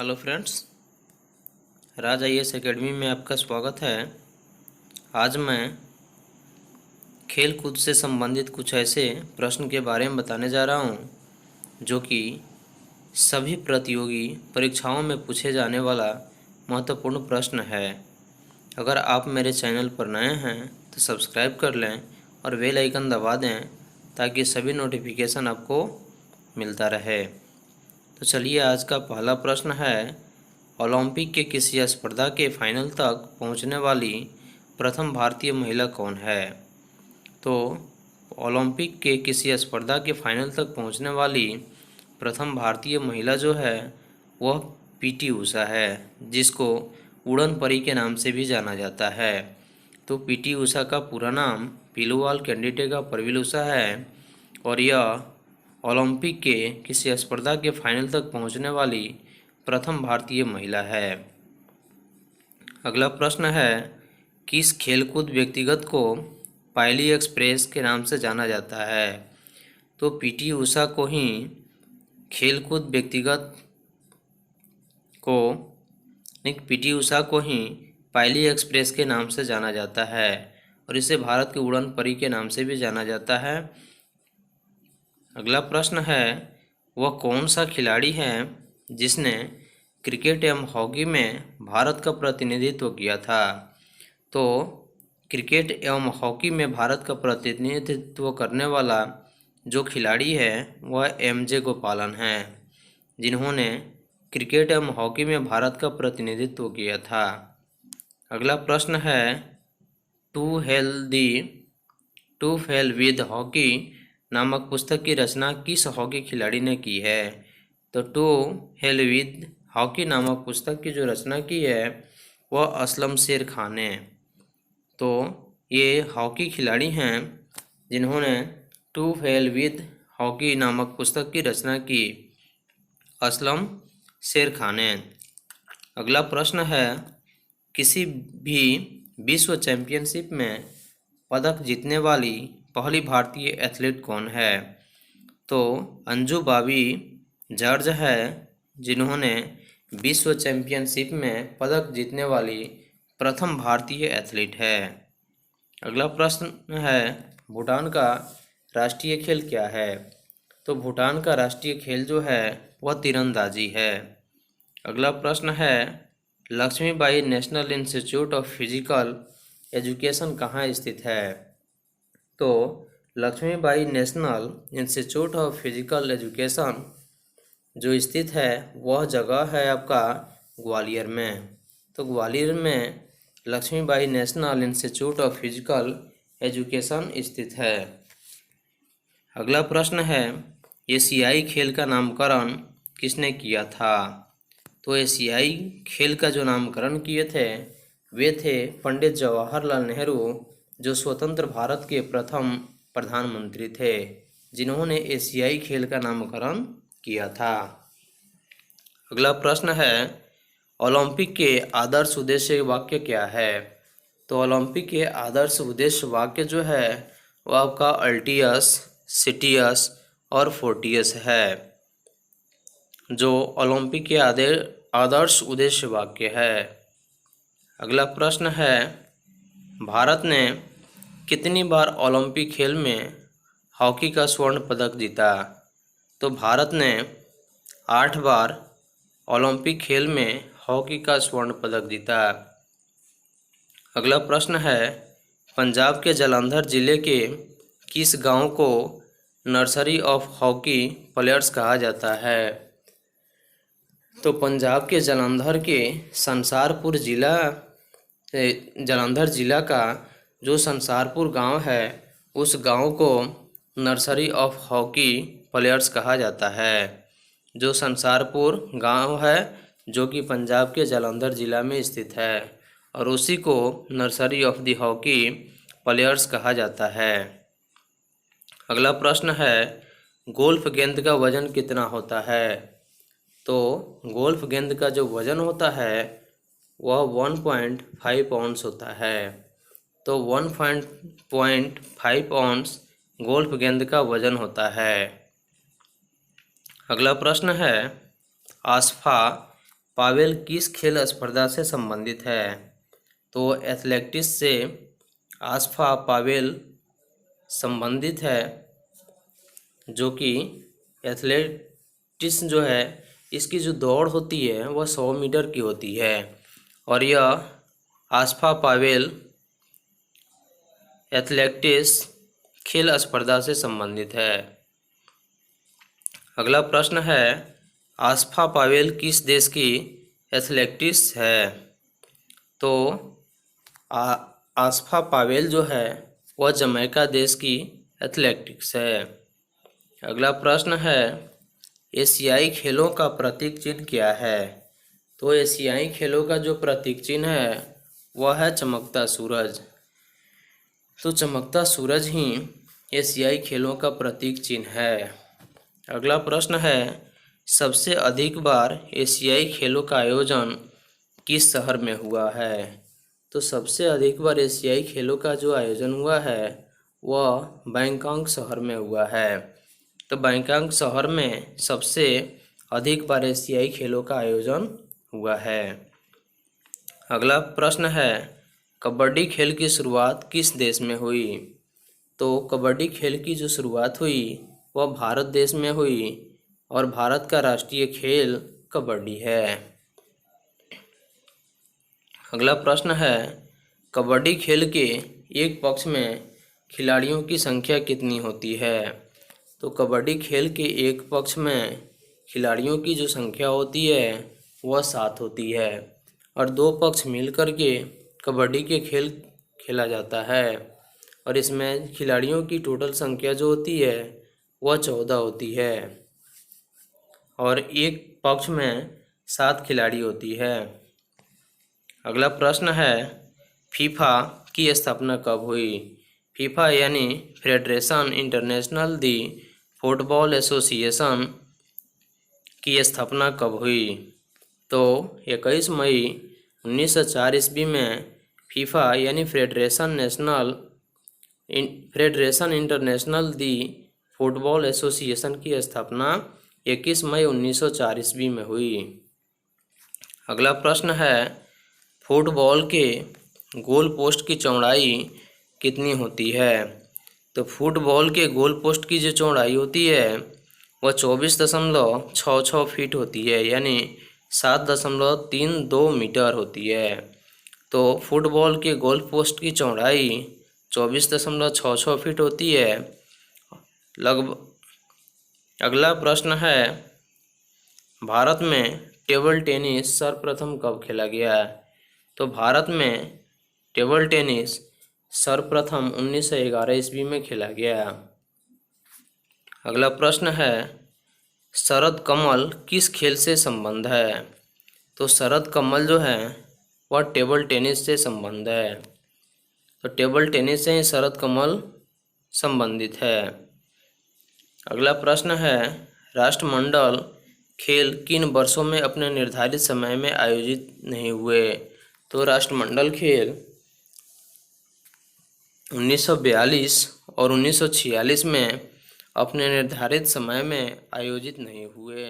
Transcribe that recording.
Hello friends, राज IAS academy में आपका स्वागत है। आज मैं खेल कूद से संबंधित कुछ ऐसे प्रश्न के बारे में बताने जा रहा हूं जो कि सभी प्रतियोगी परीक्षाओं में पूछे जाने वाला महत्वपूर्ण प्रश्न है। अगर आप मेरे चैनल पर नए हैं तो सब्सक्राइब कर लें और बेल आइकन दबा दें ताकि सभी नोटिफिकेशन आपको मिलता रहे। तो चलिए, आज का पहला प्रश्न है, ओलंपिक के किसी स्पर्धा के फाइनल तक पहुंचने वाली प्रथम भारतीय महिला कौन है? तो ओलंपिक के किसी स्पर्धा के फाइनल तक पहुंचने वाली प्रथम भारतीय महिला जो है वह PT उषा है, जिसको उड़न परी के नाम से भी जाना जाता है। तो PT उषा का पूरा नाम पीलूवाल कैंडिडेट परवीन उषा है और यह ओलंपिक के किसी स्पर्धा के फाइनल तक पहुंचने वाली प्रथम भारतीय महिला है। अगला प्रश्न है, किस खेलकूद व्यक्तिगत को पायली एक्सप्रेस के नाम से जाना जाता है? तो PT उषा को ही खेलकूद व्यक्तिगत को PT उषा को ही पायली एक्सप्रेस के नाम से जाना जाता है और इसे भारत की उड़न परी के नाम से भी जाना जाता है। अगला प्रश्न है, वह कौन सा खिलाड़ी है जिसने क्रिकेट एवं हॉकी में भारत का प्रतिनिधित्व किया था? तो क्रिकेट एवं हॉकी में भारत का प्रतिनिधित्व करने वाला जो खिलाड़ी है वह MJ गोपालन है, जिन्होंने क्रिकेट एवं हॉकी में भारत का प्रतिनिधित्व किया था। अगला प्रश्न है, टू फेल विद हॉकी नामक पुस्तक की रचना किस हॉकी खिलाड़ी ने की है? तो टू हेल विद हॉकी नामक पुस्तक की जो रचना की है वह असलम शेर खान ने। तो ये हॉकी खिलाड़ी हैं जिन्होंने टू फेल विद हॉकी नामक पुस्तक की रचना की, असलम शेर खान ने। अगला प्रश्न है, किसी भी विश्व चैंपियनशिप में पदक जीतने वाली पहली भारतीय एथलीट कौन है? तो अंजू बॉबी जॉर्ज है, जिन्होंने विश्व चैंपियनशिप में पदक जीतने वाली प्रथम भारतीय एथलीट है। अगला प्रश्न है, भूटान का राष्ट्रीय खेल क्या है? तो भूटान का राष्ट्रीय खेल जो है वह तीरंदाजी है। अगला प्रश्न है, Laxmibai National Institute of Physical Education कहाँ स्थित है? तो Laxmibai National Institute of Physical Education जो स्थित है वह जगह है आपका ग्वालियर में। तो ग्वालियर में Laxmibai National Institute of Physical Education स्थित है। अगला प्रश्न है, एशियाई खेल का नामकरण किसने किया था? तो एशियाई खेल का जो नामकरण किए थे वे थे पंडित जवाहरलाल नेहरू, जो स्वतंत्र भारत के प्रथम प्रधानमंत्री थे, जिन्होंने एशियाई खेल का नामकरण किया था। अगला प्रश्न है, ओलंपिक के आदर्श उद्देश्य वाक्य क्या है? तो ओलंपिक के आदर्श उद्देश्य वाक्य जो है वह आपका अल्टियस, सिटियस और फोर्टियस है, जो ओलंपिक के आदर्श उद्देश्य वाक्य है। अगला प्रश्न है, भारत ने कितनी बार ओलंपिक खेल में हॉकी का स्वर्ण पदक जीता? तो भारत ने 8 बार ओलंपिक खेल में हॉकी का स्वर्ण पदक जीता। अगला प्रश्न है, पंजाब के जालंधर जिले के किस गांव को नर्सरी ऑफ हॉकी प्लेयर्स कहा जाता है? तो पंजाब के जालंधर के जालंधर जिला का जो संसारपुर गांव है उस गांव को नर्सरी ऑफ हॉकी प्लेयर्स कहा जाता है। जो संसारपुर गांव है जो कि पंजाब के जालंधर जिला में स्थित है और उसी को nursery of the hockey players कहा जाता है। अगला प्रश्न है, गोल्फ गेंद का वजन कितना होता है? तो गोल्फ गेंद का जो वजन होता है वह 1.5 पाउंड्स होता है। तो 1.5 पाउंड्स गोल्फ गेंद का वजन होता है। अगला प्रश्न है, आसफा पावेल किस खेल स्पर्धा से संबंधित है? तो एथलेटिक्स से आस्फा पावेल संबंधित है, जो कि एथलेटिक्स जो है इसकी जो दौड़ होती है वह 100 मीटर की होती है और यह आस्फा पावेल एथलेटिक्स खेल स्पर्धा से संबंधित है। अगला प्रश्न है, आस्फा पावेल किस देश की एथलेटिक्स है? तो आस्फा पावेल जो है वह जमैका देश की एथलेटिक्स है। अगला प्रश्न है, एशियाई खेलों का प्रतीक चिन्ह क्या है? तो एशियाई खेलों का जो प्रतीक चिन्ह है वह है चमकता सूरज। तो चमकता सूरज ही एशियाई खेलों का प्रतीक चिन्ह है। अगला प्रश्न है, सबसे अधिक बार एशियाई खेलों का आयोजन किस शहर में हुआ है? तो सबसे अधिक बार एशियाई खेलों का जो आयोजन हुआ है वह बैंकॉक शहर में हुआ है। तो बैंकॉक शहर में सबसे अधिक बार एशियाई खेलों का आयोजन हुआ है। अगला प्रश्न है, कबड्डी खेल की शुरुआत किस देश में हुई? तो कबड्डी खेल की जो शुरुआत हुई वह भारत देश में हुई और भारत का राष्ट्रीय खेल कबड्डी है। अगला प्रश्न है, कबड्डी खेल के एक पक्ष में खिलाड़ियों की संख्या कितनी होती है? तो कबड्डी खेल के एक पक्ष में खिलाड़ियों की जो संख्या होती है वह 7 होती है और 2 पक्ष मिलकर के कबड्डी के खेल खेला जाता है और इसमें खिलाड़ियों की टोटल संख्या जो होती है वह 14 होती है और एक पक्ष में 7 खिलाड़ी होती है। अगला प्रश्न है, फीफा की स्थापना कब हुई? फीफा यानी फेडरेशन इंटरनेशनल दी फुटबॉल एसोसिएशन की स्थापना कब हुई? तो 21 मई 1904 ईस्वी में फीफा यानी फेडरेशन इंटरनेशनल दी फुटबॉल एसोसिएशन की स्थापना 21 मई 1904 ईस्वी में हुई। अगला प्रश्न है, फुटबॉल के गोल पोस्ट की चौड़ाई कितनी होती है? तो फुटबॉल के गोल पोस्ट की जो चौड़ाई होती है वह 24.66 फीट होती है यानी 7.32 मीटर होती है। तो फुटबॉल के गोल पोस्ट की चौड़ाई 24.66 फीट होती है लगभग। अगला प्रश्न है, भारत में टेबल टेनिस सर्वप्रथम कब खेला गया? तो भारत में टेबल टेनिस सर्वप्रथम 1911 ईस्वी में खेला गया। अगला प्रश्न है, शरद कमल किस खेल से संबंध है? तो शरद कमल जो है वह टेबल टेनिस से संबंध है। तो टेबल टेनिस से ही शरद कमल संबंधित है। अगला प्रश्न है, राष्ट्रमंडल खेल किन वर्षों में अपने निर्धारित समय में आयोजित नहीं हुए? तो राष्ट्रमंडल खेल 1942 और 1946 में अपने निर्धारित समय में आयोजित नहीं हुए।